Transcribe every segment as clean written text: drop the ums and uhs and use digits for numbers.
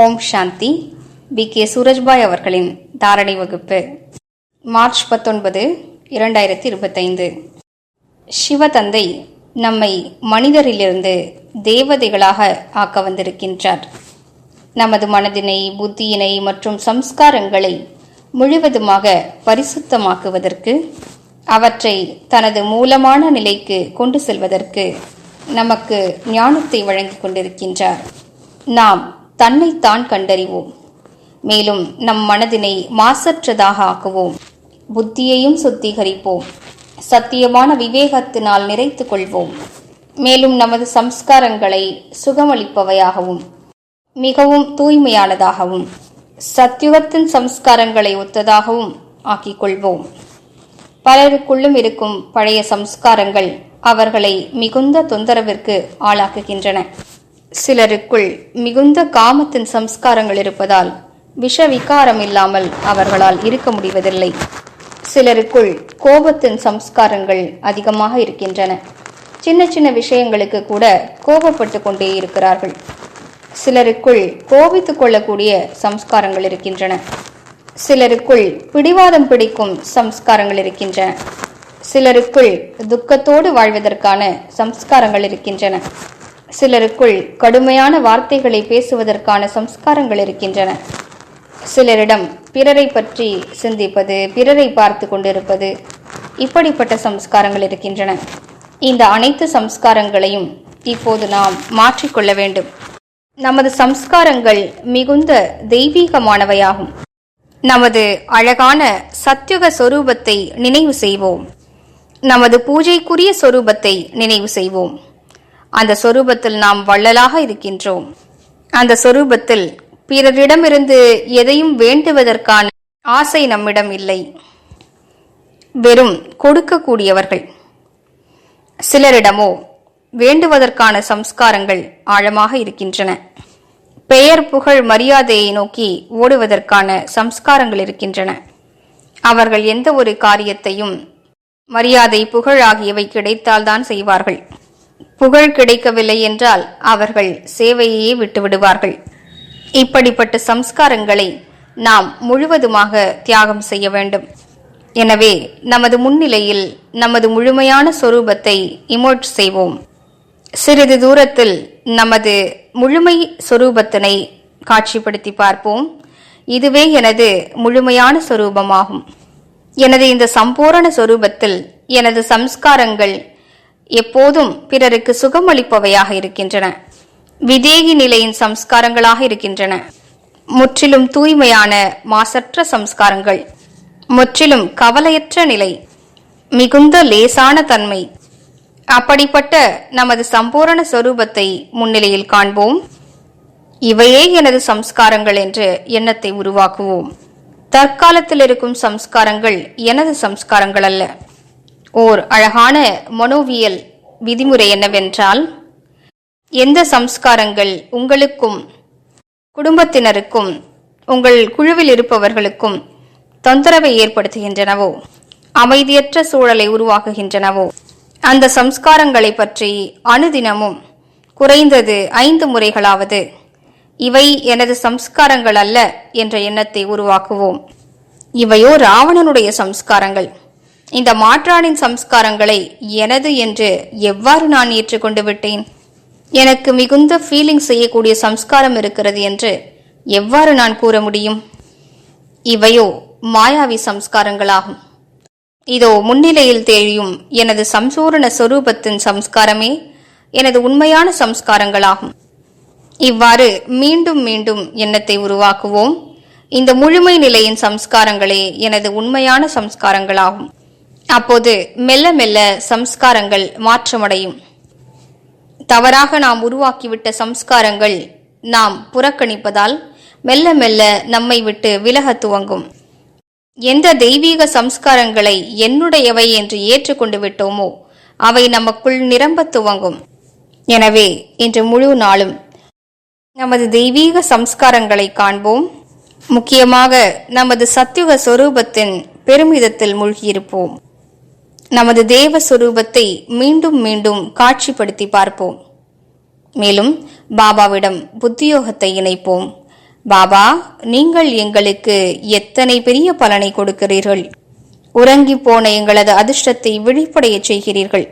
ஓம் சாந்தி. B.K. Surajbhai அவர்களின் தாரணை வகுப்பு, மார்ச் 19, 2025. சிவதந்தை நம்மை மனிதரிலிருந்து தேவதைகளாக ஆக்க வந்திருக்கின்றார். நமது மனதினை, புத்தியினை மற்றும் சம்ஸ்காரங்களை முழுவதுமாக பரிசுத்தமாக்குவதற்கு, அவற்றை தனது மூலமான நிலைக்கு கொண்டு செல்வதற்கு நமக்கு ஞானத்தை வழங்கிக் கொண்டிருக்கின்றார். நாம் தன்னைத்தான் கண்டறிவோம். மேலும் நம் மனதினை மாசற்றதாக ஆக்குவோம். புத்தியையும் சுத்திகரிப்போம். சத்தியமான விவேகத்தினால் நிறைத்துக் கொள்வோம். மேலும் நமது சம்ஸ்காரங்களை சுகமளிப்பவையாகவும் மிகவும் தூய்மையானதாகவும் சத்யுகத்தின் சம்ஸ்காரங்களை ஒத்ததாகவும் ஆக்கிக் கொள்வோம். பலருக்குள்ளும் இருக்கும் பழைய சம்ஸ்காரங்கள் அவர்களை மிகுந்த தொந்தரவிற்கு ஆளாக்குகின்றன. சிலருக்குள் மிகுந்த காமத்தின் சம்ஸ்காரங்கள் இருப்பதால் விஷவிகாரம் இல்லாமல் அவர்களால் இருக்க முடிவதில்லை. சிலருக்குள் கோபத்தின் சம்ஸ்காரங்கள் அதிகமாக இருக்கின்றன. சின்ன சின்ன விஷயங்களுக்கு கூட கோபப்பட்டு கொண்டே இருக்கிறார்கள். சிலருக்குள் கோபித்துக் கொள்ளக்கூடிய சம்ஸ்காரங்கள் இருக்கின்றன. சிலருக்குள் பிடிவாதம் பிடிக்கும் சம்ஸ்காரங்கள் இருக்கின்றன. சிலருக்குள் துக்கத்தோடு வாழ்வதற்கான சம்ஸ்காரங்கள் இருக்கின்றன. சிலருக்குள் கடுமையான வார்த்தைகளை பேசுவதற்கான சம்ஸ்காரங்கள் இருக்கின்றன. சிலரிடம் பிறரை பற்றி சிந்திப்பது, பிறரை பார்த்து கொண்டிருப்பது, இப்படிப்பட்ட சம்ஸ்காரங்கள் இருக்கின்றன. இந்த அனைத்து சம்ஸ்காரங்களையும் இப்போது நாம் மாற்றிக்கொள்ள வேண்டும். நமது சம்ஸ்காரங்கள் மிகுந்த தெய்வீகமானவையாகும். நமது அழகான சத்யுக சொரூபத்தை நினைவு செய்வோம். நமது பூஜைக்குரிய சொரூபத்தை நினைவு செய்வோம். அந்த சொரூபத்தில் நாம் வள்ளலாக இருக்கின்றோம். அந்த சொரூபத்தில் பிறரிடமிருந்து எதையும் வேண்டுவதற்கான ஆசை நம்மிடம் இல்லை. வெறும் கொடுக்கக்கூடியவர்கள். சிலரிடமோ வேண்டுவதற்கான சம்ஸ்காரங்கள் ஆழமாக இருக்கின்றன. பெயர், புகழ், மரியாதையை நோக்கி ஓடுவதற்கான சம்ஸ்காரங்கள் இருக்கின்றன. அவர்கள் எந்த ஒரு காரியத்தையும் மரியாதை, புகழ் ஆகியவை கிடைத்தால்தான் செய்வார்கள். புகழ் கிடைக்கவில்லை என்றால் அவர்கள் சேவையையே விட்டுவிடுவார்கள். இப்படிப்பட்ட சம்ஸ்காரங்களை நாம் முழுவதுமாக தியாகம் செய்ய வேண்டும். எனவே நமது முன்னிலையில் நமது முழுமையான சொரூபத்தை இமோட் செய்வோம். சிறிது தூரத்தில் நமது முழுமை சொரூபத்தினை காட்சிப்படுத்தி பார்ப்போம். இதுவே எனது முழுமையான சொரூபமாகும். எனது இந்த சம்பூரண சொரூபத்தில் எனது சம்ஸ்காரங்கள் எப்போதும் பிறருக்கு சுகமளிப்பவையாக இருக்கின்றன. விதேகி நிலையின் சம்ஸ்காரங்களாக இருக்கின்றன. முற்றிலும் தூய்மையான மாசற்ற சம்ஸ்காரங்கள், முற்றிலும் கவலையற்ற நிலை, மிகுந்த லேசான தன்மை. அப்படிப்பட்ட நமது சம்பூரண சொரூபத்தை முன்னிலையில் காண்போம். இவையே எனது சம்ஸ்காரங்கள் என்ற எண்ணத்தை உருவாக்குவோம். தற்காலத்தில் இருக்கும் சம்ஸ்காரங்கள் எனது சம்ஸ்காரங்கள் அல்ல. ஓர் அழகான மனோவியல் விதிமுறை என்னவென்றால், எந்த சம்ஸ்காரங்கள் உங்களுக்கும், குடும்பத்தினருக்கும், உங்கள் குழுவில் இருப்பவர்களுக்கும் தொந்தரவை ஏற்படுத்துகின்றனவோ, அமைதியற்ற சூழலை உருவாக்குகின்றனவோ, அந்த சம்ஸ்காரங்களை பற்றி அனுதினமும் குறைந்தது 5 முறைகளாவது இவை எனது சம்ஸ்காரங்கள் அல்ல என்ற எண்ணத்தை உருவாக்குவோம். இவையோ ராவணனுடைய சம்ஸ்காரங்கள். இந்த மாற்றானின் சம்ஸ்காரங்களை எனது என்று எவ்வாறு நான் ஏற்றுக்கொண்டு விட்டேன்? எனக்கு மிகுந்த ஃபீலிங் செய்யக்கூடிய சம்ஸ்காரம் இருக்கிறது என்று எவ்வாறு நான் கூற முடியும்? இவையோ மாயாவி சம்ஸ்காரங்களாகும். இதோ முன்னிலையில் தெரியும் எனது சம்பூரண சொரூபத்தின் சம்ஸ்காரமே எனது உண்மையான சம்ஸ்காரங்களாகும். இவ்வாறு மீண்டும் மீண்டும் எண்ணத்தை உருவாக்குவோம். இந்த முழுமை நிலையின் சம்ஸ்காரங்களே எனது உண்மையான சம்ஸ்காரங்களாகும். அப்போது மெல்ல மெல்ல சம்ஸ்காரங்கள் மாற்றமடையும். தவறாக நாம் உருவாக்கிவிட்ட சம்ஸ்காரங்கள் நாம் புறக்கணிப்பதால் மெல்ல மெல்ல நம்மை விட்டு விலக துவங்கும். எந்த தெய்வீக சம்ஸ்காரங்களை என்னுடையவை என்று ஏற்றுக்கொண்டு விட்டோமோ அவை நமக்குள் நிரம்ப துவங்கும். எனவே இன்று முழு நாளும் நமது தெய்வீக சம்ஸ்காரங்களை காண்போம். முக்கியமாக நமது சத்யுக சொரூபத்தின் பெருமிதத்தில் மூழ்கியிருப்போம். நமது தேவ சொரூபத்தை மீண்டும் மீண்டும் காட்சிப்படுத்தி பார்ப்போம். மேலும் பாபாவிடம் புத்தியோகத்தை இணைப்போம். பாபா, நீங்கள் எங்களுக்கு எத்தனை பெரிய பலனை கொடுக்கிறீர்கள். உறங்கி போன எங்களது அதிர்ஷ்டத்தை விழிப்படைய செய்கிறீர்கள்.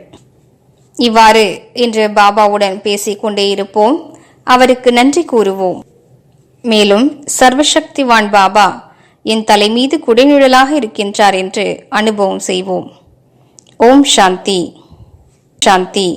இவ்வாறு இன்று பாபாவுடன் பேசிக்கொண்டே இருப்போம். அவருக்கு நன்றி கூறுவோம். மேலும் சர்வசக்திவான் பாபா என் தலை மீது குடைநிழலாக இருக்கின்றார் என்று அனுபவம் செய்வோம். ஓம் சாந்தி, சாந்தி.